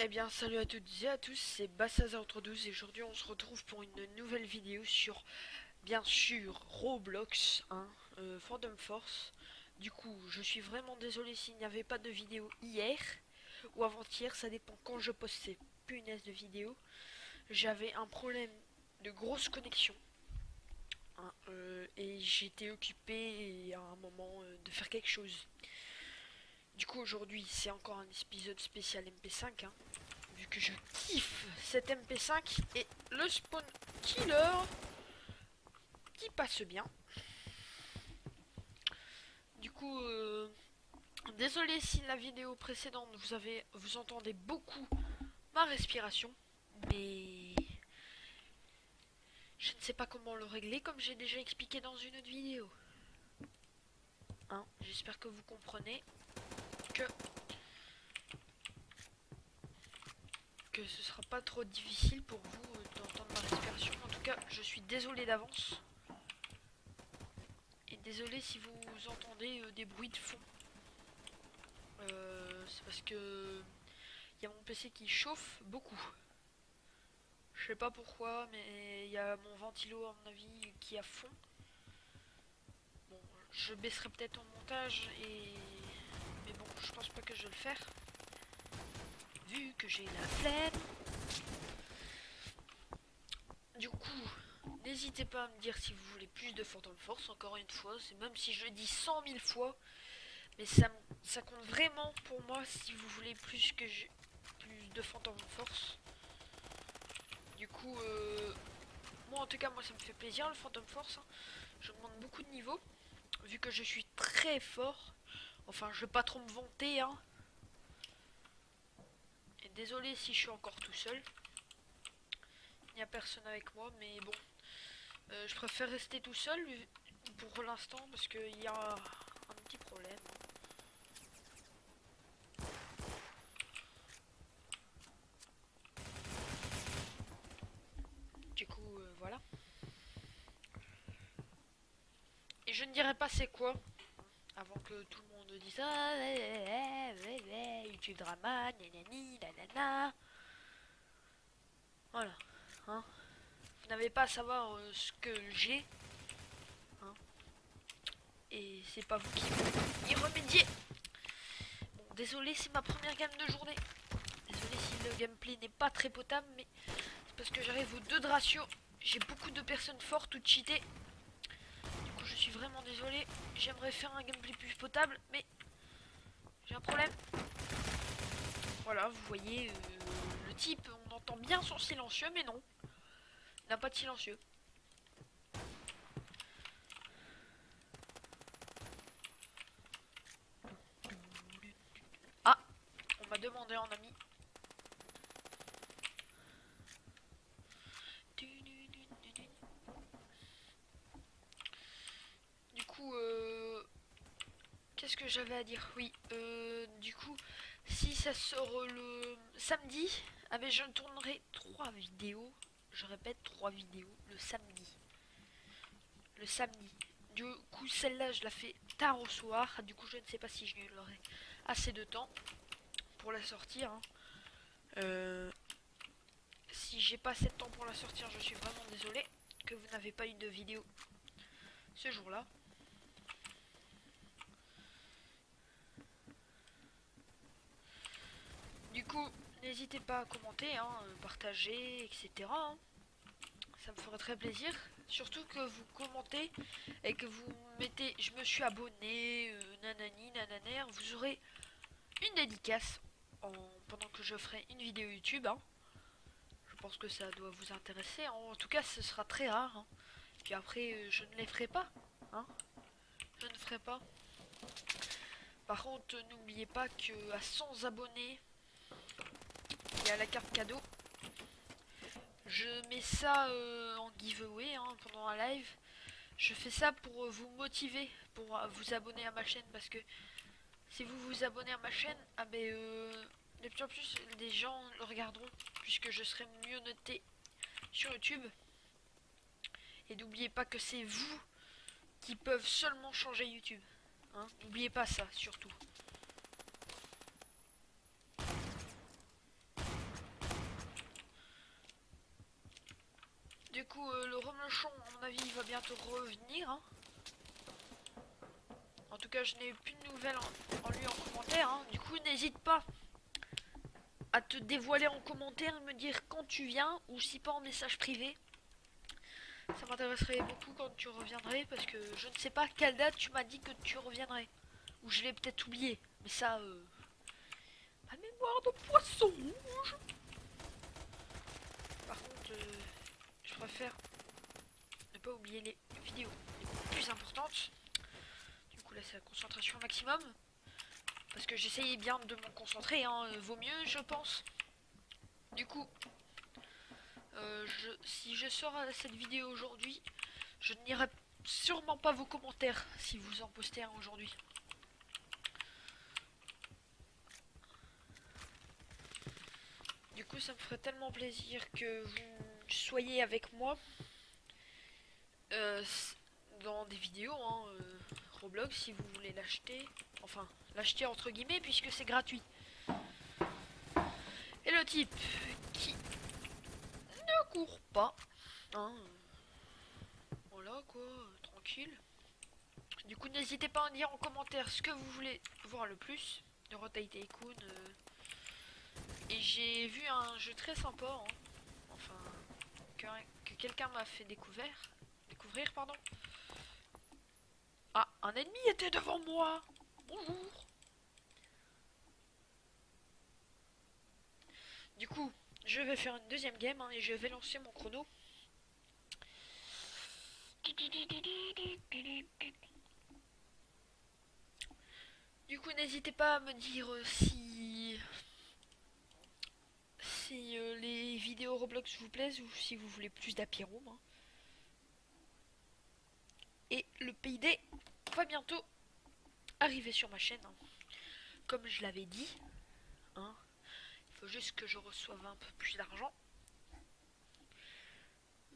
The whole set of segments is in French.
Eh bien, salut à toutes et à tous, c'est Bassazar12 et aujourd'hui on se retrouve pour une nouvelle vidéo sur, bien sûr, Roblox, Phantom Force. Du coup, je suis vraiment désolé s'il n'y avait pas de vidéo hier ou avant-hier, ça dépend quand je poste ces punaises de vidéos. J'avais un problème de grosse connexion et j'étais occupé à un moment de faire quelque chose. Du coup, aujourd'hui, c'est encore un épisode spécial MP5, vu que je kiffe cet MP5 et le spawn killer qui passe bien. Du coup, désolé si la vidéo précédente vous entendez beaucoup ma respiration, mais je ne sais pas comment le régler comme j'ai déjà expliqué dans une autre vidéo. J'espère que vous comprenez que ce sera pas trop difficile pour vous d'entendre ma respiration. En tout cas, je suis désolé d'avance. Et désolé si vous entendez des bruits de fond. C'est parce que il y a mon PC qui chauffe beaucoup. Je sais pas pourquoi, mais il y a mon ventilo à mon avis qui est à fond. Bon, je baisserai peut-être en montage mais bon, je pense pas que je vais le faire. Vu que j'ai la flemme. Du coup, n'hésitez pas à me dire si vous voulez plus de Phantom Force, encore une fois. C'est même si je le dis 100 000 fois. Mais ça compte vraiment pour moi si vous voulez plus de Phantom Force. Du coup, moi en tout cas, moi ça me fait plaisir le Phantom Force. Je demande beaucoup de niveaux, vu que je suis très fort. Enfin, je vais pas trop me vanter, Et désolé si je suis encore tout seul. Il n'y a personne avec moi, mais bon. Je préfère rester tout seul pour l'instant parce qu'il y a un petit problème. Du coup, voilà. Et je ne dirai pas c'est quoi, avant que tout le monde dise YouTube drama, nanani, nanana. Voilà. Vous n'avez pas à savoir ce que j'ai. Et c'est pas vous qui vont y remédier. Bon, désolé, c'est ma première game de journée. Désolé si le gameplay n'est pas très potable, mais c'est parce que j'arrive au 2 de ratio. J'ai beaucoup de personnes fortes ou cheatées. Du coup, je suis vraiment désolé. J'aimerais faire un gameplay plus potable, mais j'ai un problème. Voilà, vous voyez, le type, on entend bien son silencieux, mais non. Il n'a pas de silencieux. Ah, on m'a demandé en ami. Du coup, qu'est-ce que j'avais à dire? Oui, du coup, si ça sort le samedi, je tournerai 3 vidéos. Je répète, 3 vidéos le samedi. Le samedi. Du coup, celle-là, je la fais tard au soir. Du coup, je ne sais pas si je l'aurai assez de temps pour la sortir. Si j'ai pas assez de temps pour la sortir, je suis vraiment désolé que vous n'avez pas eu de vidéo ce jour-là. Du coup, n'hésitez pas à commenter, partager, etc. Ça me ferait très plaisir. Surtout que vous commentez et que vous mettez je me suis abonné, nanani, nananer. Vous aurez une dédicace pendant que je ferai une vidéo YouTube. Je pense que ça doit vous intéresser. En tout cas, ce sera très rare. Puis après, je ne les ferai pas. Je ne ferai pas. Par contre, n'oubliez pas qu'à 100 abonnés, il y a la carte cadeau. Je mets ça en giveaway pendant un live. Je fais ça pour vous motiver, pour vous abonner à ma chaîne. Parce que si vous vous abonnez à ma chaîne, de plus en plus des gens le regarderont. Puisque je serai mieux noté sur YouTube. Et n'oubliez pas que c'est vous qui peuvent seulement changer YouTube. N'oubliez pas ça, surtout. Du coup, le Remelchon, à mon avis, il va bientôt revenir. Hein. En tout cas, je n'ai plus de nouvelles en lui en commentaire. Hein. Du coup, n'hésite pas à te dévoiler en commentaire et me dire quand tu viens ou si pas en message privé. Ça m'intéresserait beaucoup quand tu reviendrais parce que je ne sais pas quelle date tu m'as dit que tu reviendrais. Ou je l'ai peut-être oublié. Mais ça, ma mémoire de poisson rouge. Par contre, je préfère ne pas oublier les vidéos les plus importantes. Du coup là c'est la concentration maximum. Parce que j'essayais bien de me concentrer, hein, vaut mieux je pense. Du coup, si je sors cette vidéo aujourd'hui, je ne lirai sûrement pas vos commentaires si vous en postez un aujourd'hui. Du coup ça me ferait tellement plaisir que vous soyez avec moi dans des vidéos, hein, Roblox si vous voulez l'acheter. Enfin, l'acheter entre guillemets puisque c'est gratuit. Et le type qui ne court pas, hein, voilà quoi, tranquille. Du coup, n'hésitez pas à dire en commentaire ce que vous voulez voir le plus de Rotai Tycoon. Et j'ai vu un jeu très sympa, hein, enfin, que quelqu'un m'a fait découvrir, pardon. Ah, un ennemi était devant moi. Bonjour. Du coup, je vais faire une deuxième game, hein, et je vais lancer mon chrono. Du coup, n'hésitez pas à me dire si les vidéos Roblox vous plaisent ou si vous voulez plus d'Happy Room. Hein. Et le PID va bientôt arriver sur ma chaîne, hein. Comme je l'avais dit. Hein. Il faut juste que je reçoive un peu plus d'argent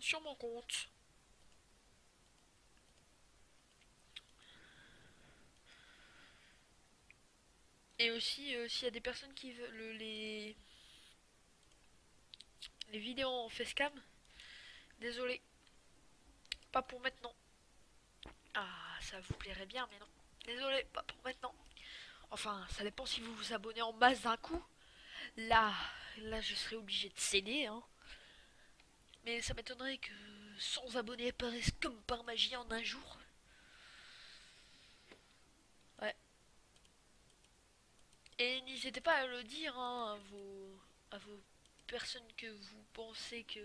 sur mon compte. Et aussi, s'il y a des personnes qui veulent les vidéos en facecam, désolé, pas pour maintenant. Ah, ça vous plairait bien, mais non. Désolé, pas pour maintenant. Enfin, ça dépend si vous vous abonnez en masse d'un coup. Là, je serais obligé de céder, hein. Mais ça m'étonnerait que 100 abonnés apparaissent comme par magie en un jour. Ouais. Et n'hésitez pas à le dire, hein, à vos personnes que vous pensez qui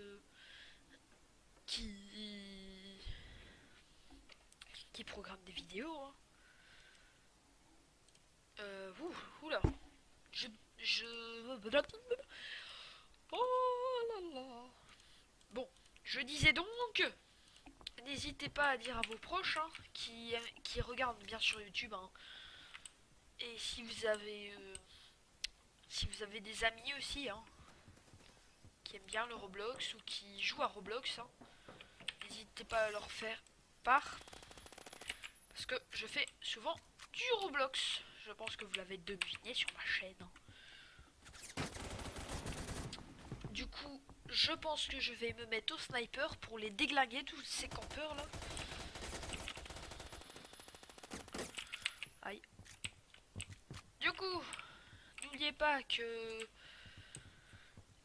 programment des vidéos. Hein. Oula. Je... Oh là là. Bon, je disais donc, n'hésitez pas à dire à vos proches, hein, qui regardent bien sur YouTube. Hein. Et si vous avez des amis aussi, hein, qui aiment bien le Roblox ou qui jouent à Roblox, hein, n'hésitez pas à leur faire part. Parce que je fais souvent du Roblox. Je pense que vous l'avez deviné sur ma chaîne. Du coup, je pense que je vais me mettre au sniper pour les déglinguer, tous ces campeurs là. Aïe. Du coup, n'oubliez pas que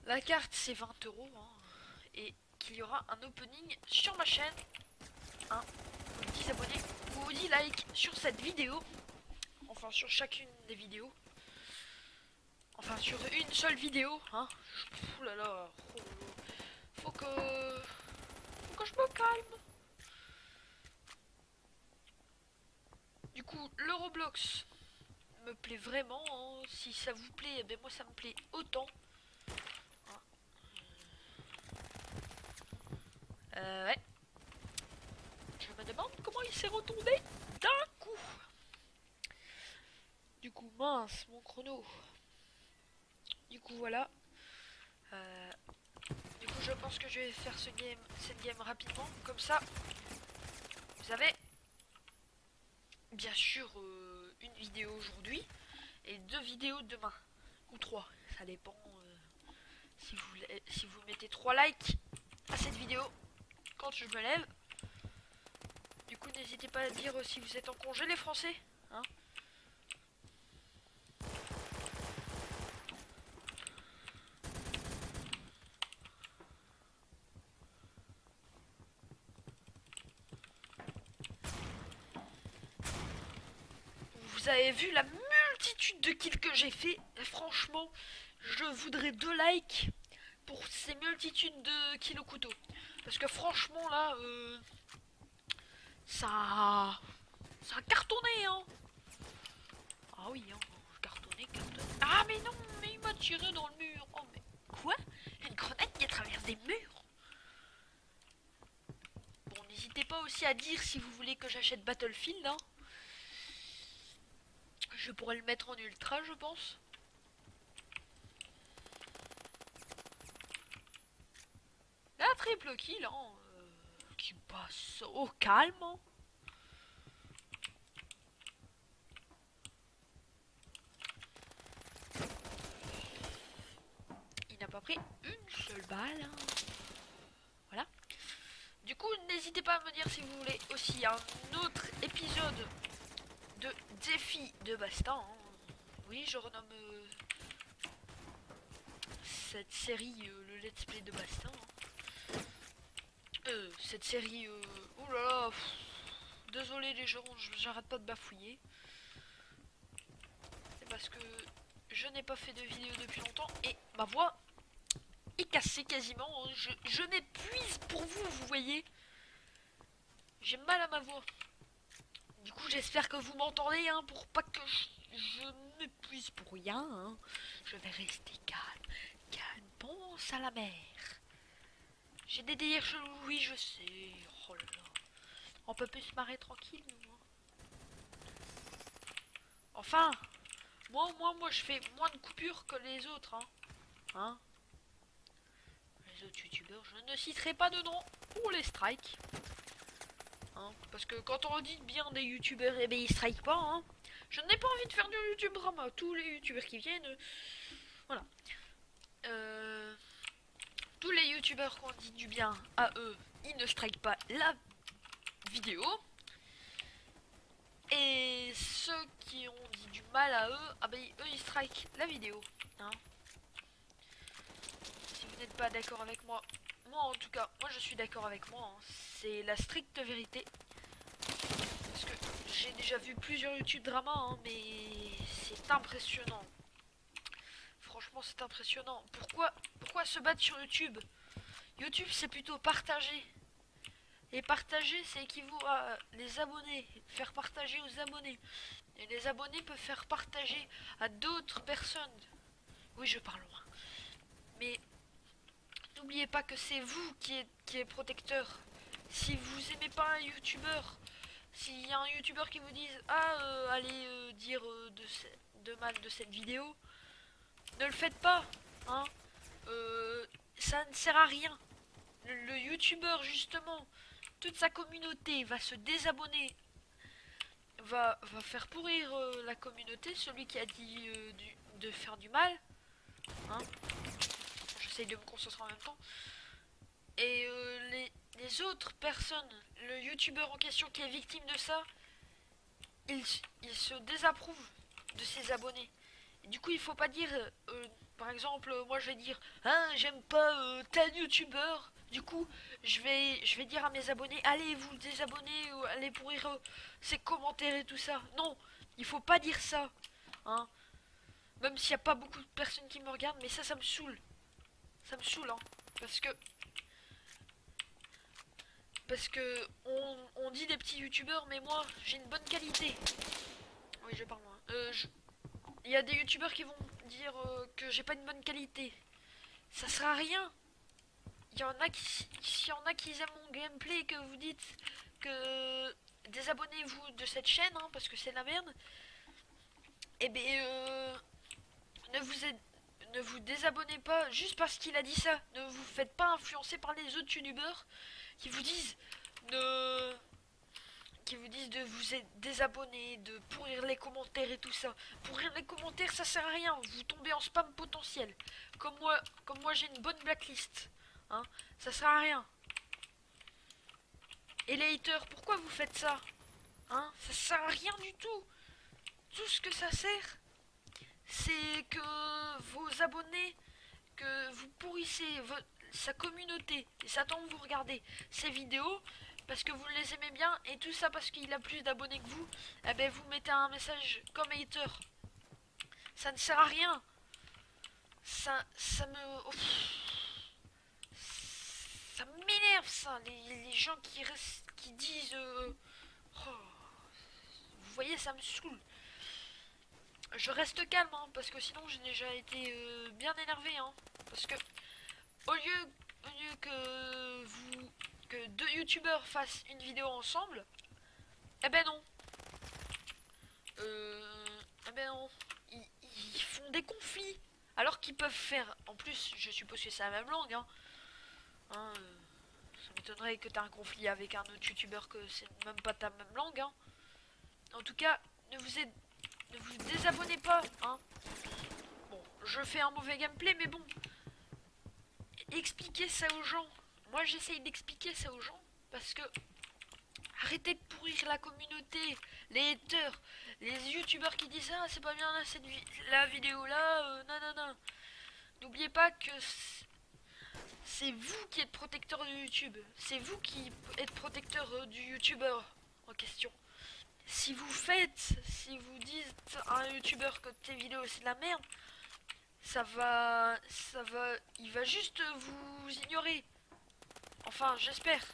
la carte c'est 20 €, hein, et qu'il y aura un opening sur ma chaîne. Hein, vous 10 abonnés ou 10 likes sur cette vidéo. Enfin, sur chacune des vidéos. Enfin, sur une seule vidéo. Hein. Ouh là là. Faut que je me calme. Du coup, le Roblox me plaît vraiment. Hein. Si ça vous plaît, eh ben moi ça me plaît autant. Ouais. Je me demande comment il s'est retourné d'un coup. Du coup, mince, mon chrono. Du coup, voilà. Du coup, je pense que je vais faire cette game rapidement. Comme ça, vous avez bien sûr une vidéo aujourd'hui et 2 vidéos demain. Ou 3. Ça dépend si vous mettez 3 likes à cette vidéo. quand je me lève. Du coup, n'hésitez pas à dire si vous êtes en congé, les Français. Hein. Vous avez vu la multitude de kills que j'ai fait. Franchement, je voudrais 2 likes pour ces multitudes de kills au couteau. Parce que franchement, là, ça a cartonné, hein. Ah oui, hein, cartonné. Ah mais non, mais il m'a tiré dans le mur. Oh mais quoi? Une grenade qui traverse des murs? Bon, n'hésitez pas aussi à dire si vous voulez que j'achète Battlefield, hein. Je pourrais le mettre en ultra, je pense. La triple kill, hein, qui passe au calme. Hein. Il n'a pas pris une seule balle. Hein. Voilà. Du coup, n'hésitez pas à me dire si vous voulez aussi un autre épisode de défi de Bastin. Hein. Oui, je renomme cette série le let's play de Bastin. Hein. Cette série... oh là là, désolé les gens, j'arrête pas de bafouiller. C'est parce que je n'ai pas fait de vidéo depuis longtemps et ma voix est cassée quasiment. Hein. Je m'épuise pour vous, vous voyez. J'ai mal à ma voix. Du coup, j'espère que vous m'entendez, hein, pour pas que je m'épuise pour rien. Hein. Je vais rester calme. Calme, pense à la mer. J'ai des délires chelous, oui, je sais. Oh là là. On peut plus se marrer tranquille, nous. Hein. Enfin, moi, je fais moins de coupures que les autres, hein. Hein? Les autres youtubeurs, je ne citerai pas de nom pour les strikes. Hein, parce que quand on dit bien des youtubeurs, eh ben ils strike pas. Hein. Je n'ai pas envie de faire du YouTube drama. Tous les youtubeurs qui viennent, voilà. Tous les youtubeurs qu'on dit du bien à eux, ils ne strike pas la vidéo. Et ceux qui ont dit du mal à eux, ah ben eux ils strike la vidéo. Hein. Si vous n'êtes pas d'accord avec moi, moi en tout cas, moi je suis d'accord avec moi. Hein. C'est la stricte vérité. Parce que j'ai déjà vu plusieurs YouTube drama, hein, mais c'est impressionnant. Franchement, c'est impressionnant. Pourquoi se battre sur YouTube? YouTube, c'est plutôt partager. Et partager, c'est équivaut à les abonnés. Faire partager aux abonnés. Et les abonnés peuvent faire partager à d'autres personnes. Oui, je parle loin. Mais n'oubliez pas que c'est vous qui êtes protecteur. Si vous aimez pas un youtubeur, s'il y a un youtubeur qui vous dise allez dire de mal de cette vidéo, ne le faites pas, hein. Ça ne sert à rien. Le youtubeur justement, toute sa communauté va se désabonner, va faire pourrir la communauté, celui qui a dit de faire du mal, hein. J'essaye de me concentrer en même temps. Et les autres personnes, le youtubeur en question qui est victime de ça, il se désapprouve de ses abonnés. Et du coup, il faut pas dire, par exemple, moi je vais dire, hein, j'aime pas tel youtubeur. Du coup, je vais dire à mes abonnés, allez vous désabonner, ou allez pourrir ses commentaires et tout ça. Non, il faut pas dire ça, hein. Même s'il n'y a pas beaucoup de personnes qui me regardent, mais ça me saoule. Ça me saoule, hein. Parce que on dit des petits youtubeurs, mais moi j'ai une bonne qualité. Oui, je parle moins. Il y a des youtubeurs qui vont dire que j'ai pas une bonne qualité. Ça sert à rien. Il y en a qui aiment mon gameplay et que vous dites que désabonnez-vous de cette chaîne, hein, parce que c'est la merde. Et bien ne vous désabonnez pas juste parce qu'il a dit ça. Ne vous faites pas influencer par les autres youtubeurs qui vous disent de vous désabonner, de pourrir les commentaires et tout ça. Pourrir les commentaires, ça sert à rien. Vous tombez en spam potentiel. Comme moi j'ai une bonne blacklist. Hein, ça sert à rien. Et les haters, pourquoi vous faites ça? Hein? Ça sert à rien du tout. Tout ce que ça sert, c'est que vos abonnés, que vous pourrissez sa communauté. Et ça tombe, vous regardez ses vidéos parce que vous les aimez bien. Et tout ça parce qu'il a plus d'abonnés que vous. Eh ben vous mettez un message comme hater. Ça ne sert à rien. Ça me... oh, ça m'énerve ça. Les gens qui restent, qui disent... oh, vous voyez, ça me saoule. Je reste calme, hein, parce que sinon j'ai déjà été bien énervé. Hein, parce que au lieu que deux youtubeurs fassent une vidéo ensemble, eh ben non. Eh ben non. Ils font des conflits. Alors qu'ils peuvent faire... En plus, je suppose que c'est la même langue. Hein, ça m'étonnerait que tu aies un conflit avec un autre youtubeur que c'est même pas ta même langue. Hein. En tout cas, ne vous désabonnez pas. Hein. Bon, je fais un mauvais gameplay, mais bon. Expliquez ça aux gens. Moi, j'essaye d'expliquer ça aux gens. Parce que... Arrêtez de pourrir la communauté. Les haters. Les youtubeurs qui disent ah c'est pas bien là, la vidéo là, non. N'oubliez pas que c'est vous qui êtes protecteur de YouTube. C'est vous qui êtes protecteur du youtubeur en question. Si vous dites à un youtubeur que tes vidéos c'est de la merde, il va juste vous ignorer. Enfin, j'espère.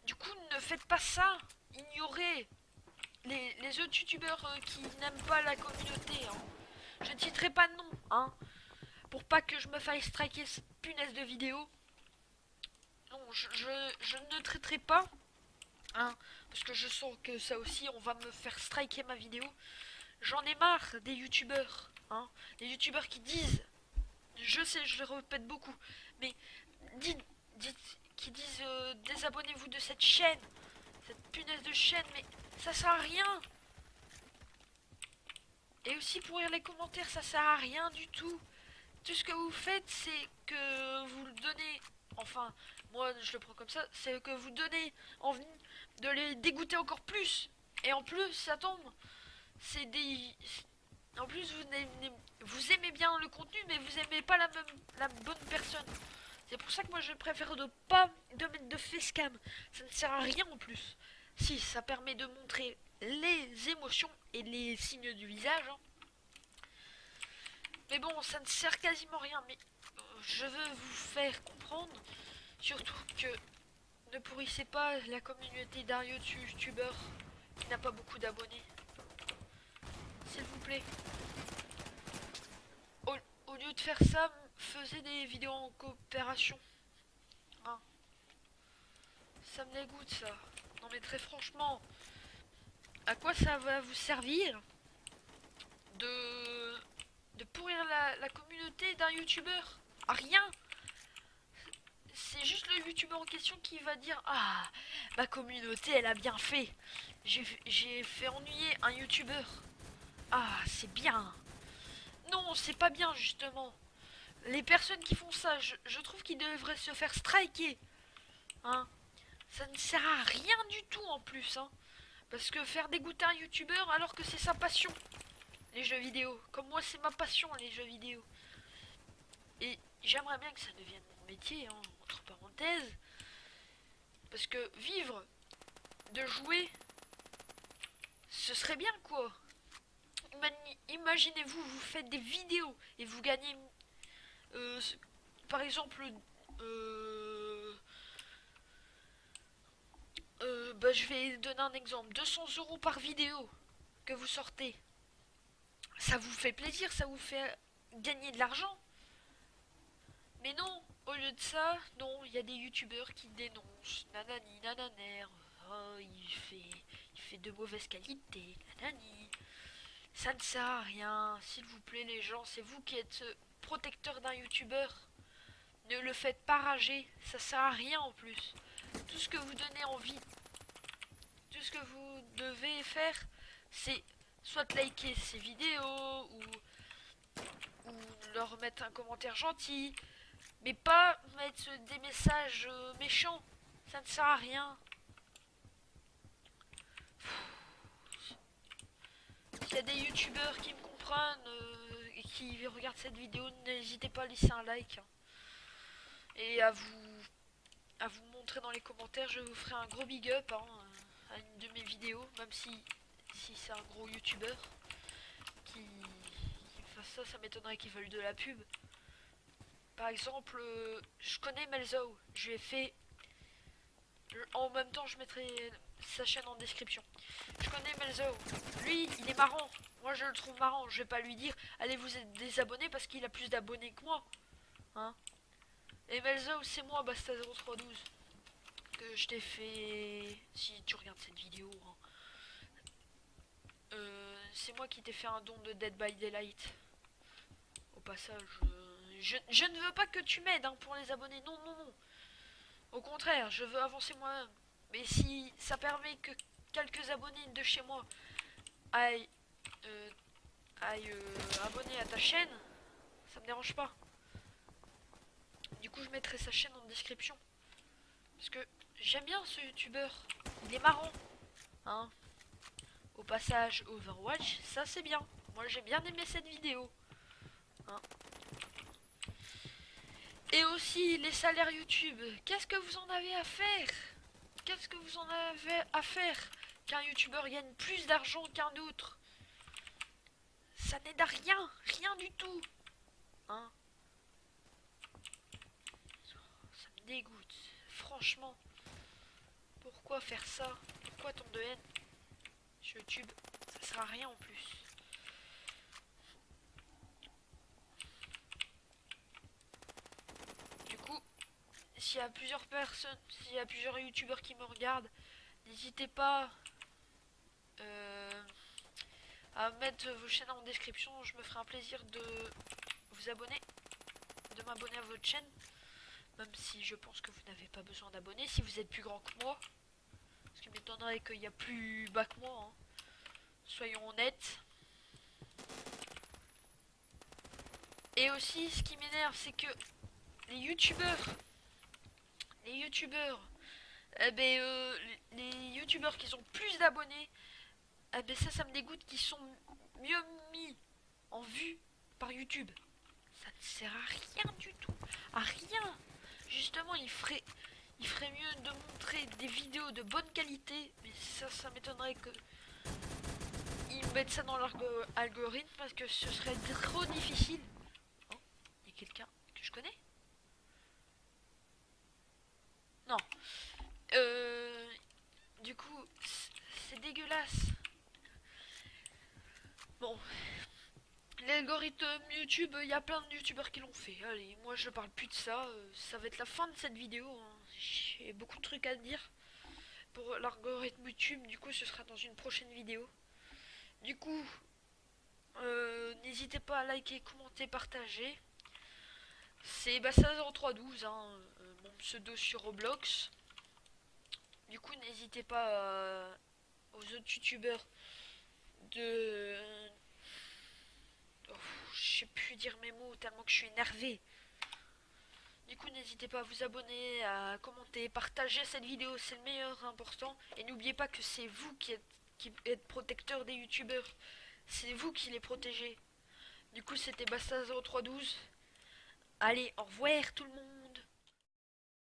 Du coup, ne faites pas ça. Ignorez les autres youtubeurs qui n'aiment pas la communauté. Hein. Je ne citerai pas de nom, hein, pour pas que je me fasse striker cette punaise de vidéo. Non, je ne traiterai pas, hein, parce que je sens que ça aussi, on va me faire striker ma vidéo. J'en ai marre des youtubeurs, hein, des youtubeurs qui disent, je sais, je le répète beaucoup, mais qui disent désabonnez-vous de cette chaîne, cette punaise de chaîne, mais ça sert à rien. Et aussi pour lire les commentaires, ça sert à rien du tout. Tout ce que vous faites, c'est que vous le donnez, enfin, moi je le prends comme ça, c'est que vous donnez envie de les dégoûter encore plus. Et en plus, ça tombe, c'est des... En plus, vous aimez bien le contenu, mais vous aimez pas la bonne personne. C'est pour ça que moi je préfère de pas de mettre de facecam. Ça ne sert à rien en plus. Si, ça permet de montrer les émotions et les signes du visage. Hein. Mais bon, ça ne sert quasiment à rien. Mais je veux vous faire comprendre, surtout que ne pourrissez pas la communauté d'un youtubeur qui n'a pas beaucoup d'abonnés. S'il vous plaît. Au lieu de faire ça, faisez des vidéos en coopération. Hein. Ça me dégoûte ça. Non mais très franchement, à quoi ça va vous servir de pourrir la communauté d'un youtubeur? À rien. C'est juste le youtubeur en question qui va dire ah, ma communauté elle a bien fait. J'ai fait ennuyer un youtubeur. Ah, c'est bien. Non, c'est pas bien justement. Les personnes qui font ça, je trouve qu'ils devraient se faire striker. Hein. Ça ne sert à rien du tout en plus. Hein. Parce que faire dégoûter un youtubeur alors que c'est sa passion. Les jeux vidéo. Comme moi, c'est ma passion, les jeux vidéo. Et j'aimerais bien que ça devienne mon métier, hein, entre parenthèses. Parce que vivre de jouer, ce serait bien, quoi. Imaginez-vous, vous faites des vidéos et vous gagnez, par exemple, je vais donner un exemple, 200 € par vidéo que vous sortez. Ça vous fait plaisir, ça vous fait gagner de l'argent. Mais non, au lieu de ça, non, il y a des youtubeurs qui dénoncent, nanani, nananer, oh, il fait de mauvaise qualité, nanani. Ça ne sert à rien, s'il vous plaît les gens, c'est vous qui êtes protecteur d'un youtubeur. Ne le faites pas rager, ça sert à rien en plus. Tout ce que vous donnez envie, tout ce que vous devez faire, c'est soit liker ces vidéos ou leur mettre un commentaire gentil, mais pas mettre des messages méchants. Ça ne sert à rien. S'il y a des youtubeurs qui me comprennent et qui regardent cette vidéo, n'hésitez pas à laisser un like. Hein. Et à vous montrer dans les commentaires, je vous ferai un gros big up hein, à une de mes vidéos, même si c'est un gros youtubeur qui fasse ça, ça m'étonnerait qu'il veuille de la pub. Par exemple, je connais Melzo, je lui ai fait... En même temps, je mettrai sa chaîne en description. Je connais Melzo, lui, il est marrant. Moi, je le trouve marrant. Je vais pas lui dire, allez vous désabonner parce qu'il a plus d'abonnés que moi. Hein. Et Melzo, c'est moi, Basta0312. Que je t'ai fait... Si tu regardes cette vidéo, hein. C'est moi qui t'ai fait un don de Dead by Daylight. Au passage, je ne veux pas que tu m'aides hein, pour les abonnés. Non, non, non. Au contraire, je veux avancer moi-même. Mais si ça permet que quelques abonnés de chez moi aillent, abonner à ta chaîne, ça me dérange pas. Du coup, je mettrai sa chaîne en description. Parce que j'aime bien ce youtubeur. Il est marrant. Hein. Au passage, Overwatch, ça c'est bien. Moi j'ai bien aimé cette vidéo. Hein. Et aussi les salaires YouTube. Qu'est-ce que vous en avez à faire? Qu'est-ce que vous en avez à faire qu'un youtubeur gagne plus d'argent qu'un autre? Ça n'aide à rien. Rien du tout. Hein. Ça me dégoûte. Franchement. Pourquoi faire ça? Pourquoi tant de haine sur YouTube? Ça sert à rien en plus. Du coup, s'il y a plusieurs personnes, s'il y a plusieurs youtubeurs qui me regardent, n'hésitez pas à mettre vos chaînes en description. Je me ferai un plaisir de vous abonner, de m'abonner à votre chaîne. Même si je pense que vous n'avez pas besoin d'abonner si vous êtes plus grand que moi. Ce qui m'étonnerait qu'il y a plus bas que moi. Hein. Soyons honnêtes. Et aussi, ce qui m'énerve, c'est que les youtubeurs, les youtubeurs qui ont plus d'abonnés, ça me dégoûte qu'ils sont mieux mis en vue par YouTube. Ça ne sert à rien du tout, à rien. Justement, il ferait mieux de montrer des vidéos de bonne qualité, mais ça m'étonnerait que ils mettent ça dans leur algorithme parce que ce serait trop difficile. Oh, il y a quelqu'un que je connais? Non. Du coup, c'est dégueulasse. Bon. L'algorithme YouTube, il y a plein de youtubeurs qui l'ont fait. Allez, moi je parle plus de ça. Ça va être la fin de cette vidéo. Hein. J'ai beaucoup de trucs à dire pour l'algorithme YouTube. Du coup, ce sera dans une prochaine vidéo. Du coup, n'hésitez pas à liker, commenter, partager. C'est Bassa0312, hein, mon pseudo sur Roblox. Du coup, n'hésitez pas aux autres youtubeurs de... Oh, je sais plus dire mes mots tellement que je suis énervé. Du coup, n'hésitez pas à vous abonner, à commenter, partager cette vidéo, c'est le meilleur important. Et n'oubliez pas que c'est vous qui êtes protecteur des youtubeurs. C'est vous qui les protégez. Du coup, c'était Basta0312. Allez, au revoir tout le monde.